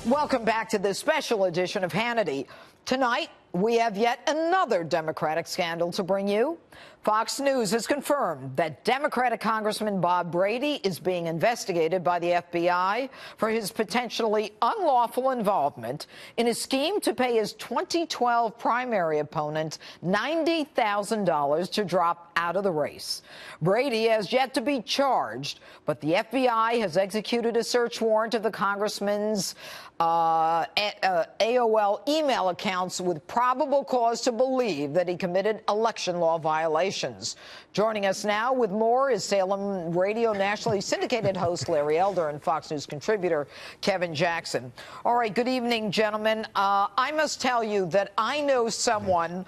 Welcome back to this special edition of Hannity. Tonight, we have yet another Democratic scandal to bring you. Fox News has confirmed that Democratic Congressman Bob Brady is being investigated by the FBI for his potentially unlawful involvement in a scheme to pay his 2012 primary opponent $90,000 to drop out of the race. Brady has yet to be charged, but the FBI has executed a search warrant of the congressman's AOL email accounts with probable cause to believe that he committed election law violations. Joining us now with more is Salem Radio nationally syndicated host Larry Elder and Fox News contributor Kevin Jackson. All right, good evening, gentlemen. I must tell you that I know someone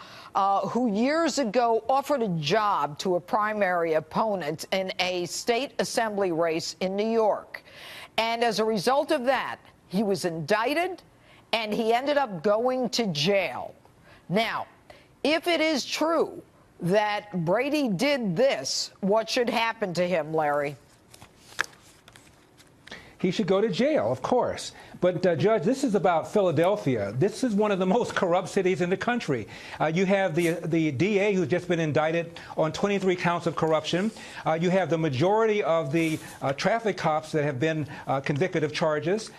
who years ago offered a job to a primary opponent in a state assembly race in New York. And as a result of that, he was indicted, and he ended up going to jail. Now, if it is true that Brady did this, what should happen to him, Larry? He should go to jail, of course. But, Judge, this is about Philadelphia. This is one of the most corrupt cities in the country. You have the DA who's just been indicted on 23 counts of corruption. You have the majority of the traffic cops that have been convicted of charges.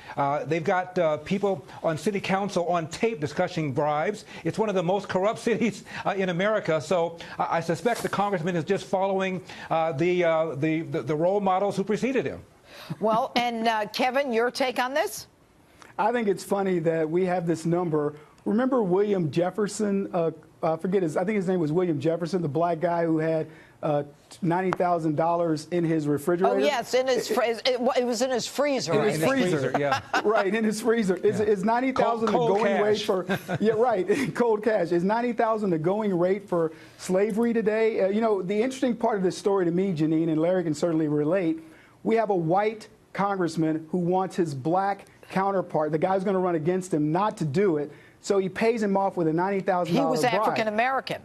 They've got people on city council on tape discussing bribes. It's one of the most corrupt cities in America. So I suspect the congressman is just following the role models who preceded him. Well, and Kevin, your take on this? I think it's funny that we have this number. Remember William Jefferson? I think his name was William Jefferson, the black guy who had $90,000 in his refrigerator. Oh, yes, it was in his freezer. In his freezer, yeah. Right, in his freezer. Is $90,000 the going rate for? Yeah, right. Cold cash. Is $90,000 the going rate for slavery today? You know, the interesting part of this story to me, Janine, and Larry can certainly relate. We have a white congressman who wants his black counterpart, the guy who's going to run against him, not to do it. So he pays him off with a $90,000 bribe. He was African American.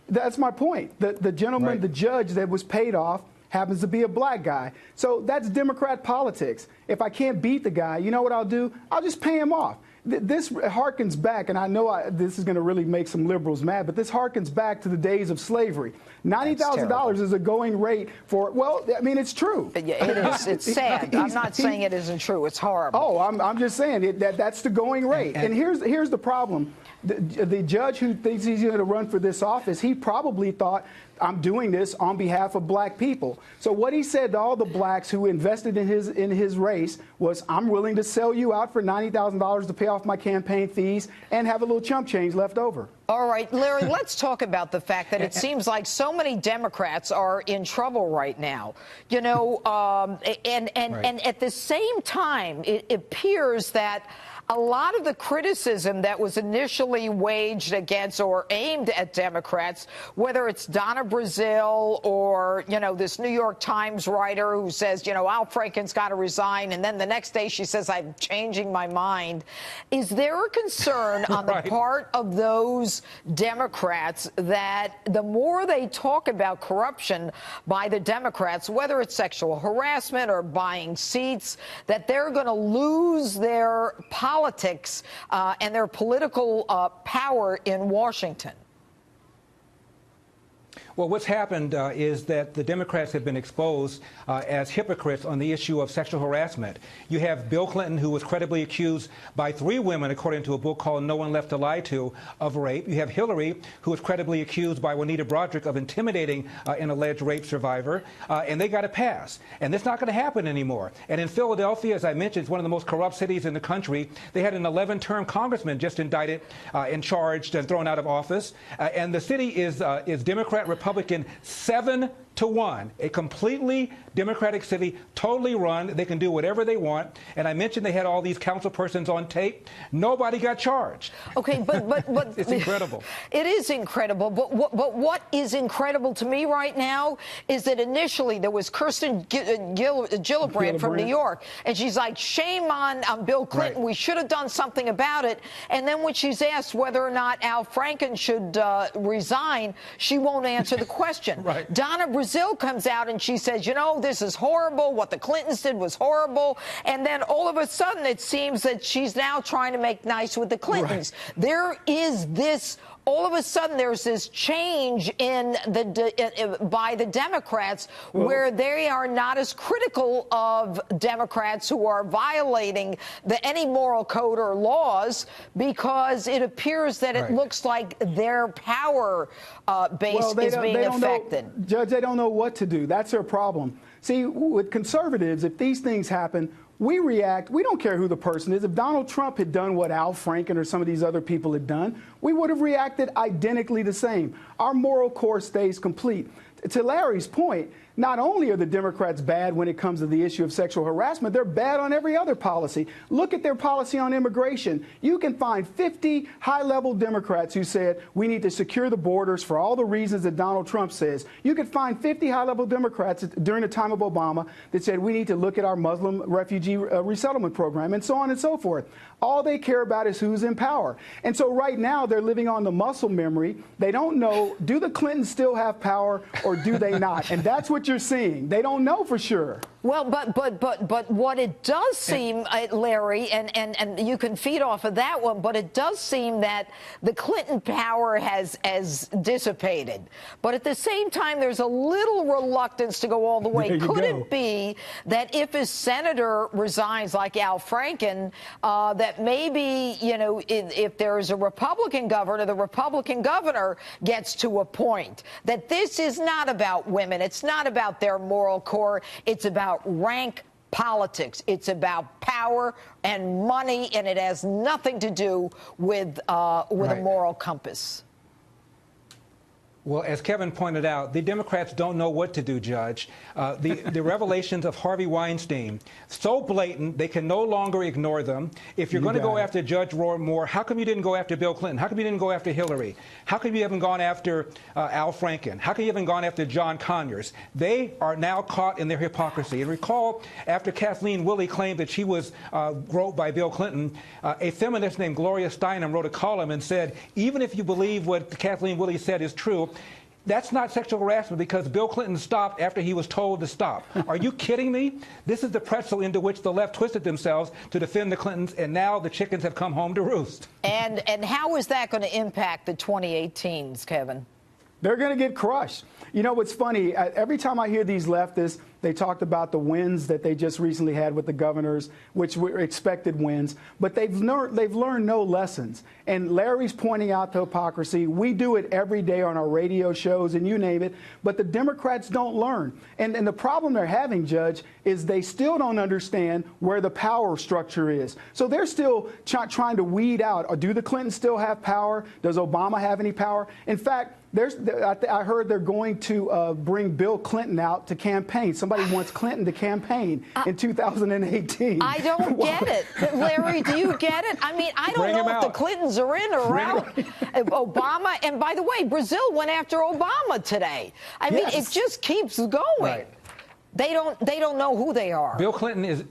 That's my point. The gentleman, right. The judge that was paid off happens to be a black guy. So that's Democrat politics. If I can't beat the guy, you know what I'll do? I'll just pay him off. This harkens back, and I know this is going to really make some liberals mad, but this harkens back to the days of slavery. $90,000 is a going rate for, well, I mean, it's true. Yeah, it is. It's sad. I'm not saying it isn't true. It's horrible. Oh, I'm just saying that's the going rate. And here's the problem. The judge who thinks he's going to run for this office, he probably thought, I'm doing this on behalf of black people. So what he said to all the blacks who invested in his race was, I'm willing to sell you out for $90,000 to pay off my campaign fees and have a little chump change left over. All right, Larry, let's talk about the fact that it seems like so many Democrats are in trouble right now. You know, and at the same time, it appears that a lot of the criticism that was initially waged against or aimed at Democrats, whether it's Donna Brazile or, you know, this New York Times writer who says, you know, Al Franken's got to resign, and then the next day she says, I'm changing my mind. Is there a concern on the part of those Democrats that the more they talk about corruption by the Democrats, whether it's sexual harassment or buying seats, that they're going to lose their politics and their political power in Washington? Well, what's happened is that the Democrats have been exposed as hypocrites on the issue of sexual harassment. You have Bill Clinton, who was credibly accused by 3 women, according to a book called No One Left to Lie To, of rape. You have Hillary, who was credibly accused by Juanita Broaddrick of intimidating an alleged rape survivor, and they got a pass. And that's not going to happen anymore. And in Philadelphia, as I mentioned, it's one of the most corrupt cities in the country. They had an 11-term congressman just indicted and charged and thrown out of office. And the city is Democrat-Republican 7-1, a completely Democratic city, totally run. They can do whatever they want. And I mentioned they had all these council persons on tape. Nobody got charged. Okay, but it's incredible. It is incredible. But what is incredible to me right now is that initially there was Kirsten Gillibrand from New York, and she's like, shame on Bill Clinton. Right. We should have done something about it. And then when she's asked whether or not Al Franken should resign, she won't answer the question. Right. Donna Brazil comes out and she says, you know, this is horrible. What the Clintons did was horrible. And then all of a sudden, it seems that she's now trying to make nice with the Clintons. Right. There is this. All of a sudden, there's this change in by the Democrats where they are not as critical of Democrats who are violating any moral code or laws, because it appears that it looks like their power base is being affected. Judge, they don't know what to do. That's their problem. See, with conservatives, if these things happen, we react. We don't care who the person is. If Donald Trump had done what Al Franken or some of these other people had done, we would have reacted identically the same. Our moral course stays complete. To Larry's point, not only are the Democrats bad when it comes to the issue of sexual harassment, they're bad on every other policy. Look at their policy on immigration. You can find 50 high-level Democrats who said we need to secure the borders for all the reasons that Donald Trump says. You could find 50 high-level Democrats during the time of Obama that said we need to look at our Muslim refugee resettlement program, and so on and so forth. All they care about is who's in power. And so right now they're living on the muscle memory. They don't know, do the Clintons still have power or do they not? And that's what you're seeing. They don't know for sure. Well, but what it does seem, Larry, and you can feed off of that one, but it does seem that the Clinton power has dissipated. But at the same time, there's a little reluctance to go all the way. Could it be that if a senator resigns like Al Franken, that maybe, you know, if there's a Republican governor, the Republican governor gets to a point that this is not about women. It's not about their moral core. It's about rank politics. It's about power and money, and it has nothing to do with a moral compass. Well, as Kevin pointed out, the Democrats don't know what to do, Judge. The revelations of Harvey Weinstein, so blatant, they can no longer ignore them. If you're going to go after Judge Roy Moore, how come you didn't go after Bill Clinton? How come you didn't go after Hillary? How come you haven't gone after Al Franken? How come you haven't gone after John Conyers? They are now caught in their hypocrisy. And recall, after Kathleen Willey claimed that she was groped by Bill Clinton, a feminist named Gloria Steinem wrote a column and said, even if you believe what Kathleen Willey said is true, that's not sexual harassment because Bill Clinton stopped after he was told to stop. Are you kidding me? This is the pretzel into which the left twisted themselves to defend the Clintons, and now the chickens have come home to roost. And how is that going to impact the 2018s, Kevin? They're going to get crushed. You know what's funny? Every time I hear these leftists, they talked about the wins that they just recently had with the governors, which were expected wins, but they've learned no lessons. And Larry's pointing out the hypocrisy. We do it every day on our radio shows and you name it, but the Democrats don't learn. And the problem they're having, Judge, is they still don't understand where the power structure is. So they're still trying to weed out, or do the Clintons still have power? Does Obama have any power? In fact, I heard they're going to bring Bill Clinton out to campaign. Somebody wants Clinton to campaign in 2018. I don't get it. Larry, do you get it? I mean, I don't know if the Clintons are in or out. Obama, and by the way, Brazil went after Obama today. I mean, it just keeps going. Right. They don't know who they are. Bill Clinton is...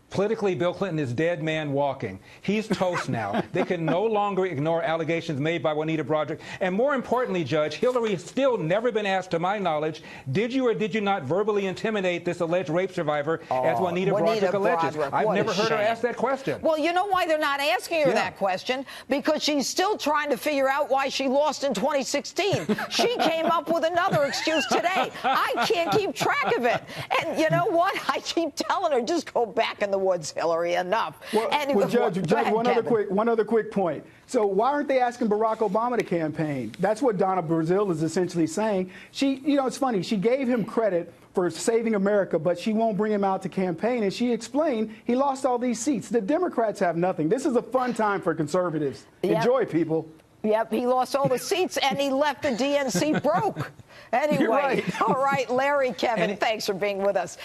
Politically, Bill Clinton is dead man walking. He's toast now. They can no longer ignore allegations made by Juanita Broaddrick. And more importantly, Judge, Hillary has still never been asked, to my knowledge, did you or did you not verbally intimidate this alleged rape survivor, as Juanita Broaddrick alleges? I've never heard her ask that question. Well, you know why they're not asking her that question? Because she's still trying to figure out why she lost in 2016. She came up with another excuse today. I can't keep track of it. And you know what? I keep telling her, just go back in the woods, Hillary, enough. Well, Judge, one other quick point. So why aren't they asking Barack Obama to campaign? That's what Donna Brazile is essentially saying. You know, it's funny. She gave him credit for saving America, but she won't bring him out to campaign. And she explained he lost all these seats. The Democrats have nothing. This is a fun time for conservatives. Yep. Enjoy, people. Yep, he lost all the seats, and he left the DNC broke. Anyway, all right, Larry, Kevin, thanks for being with us.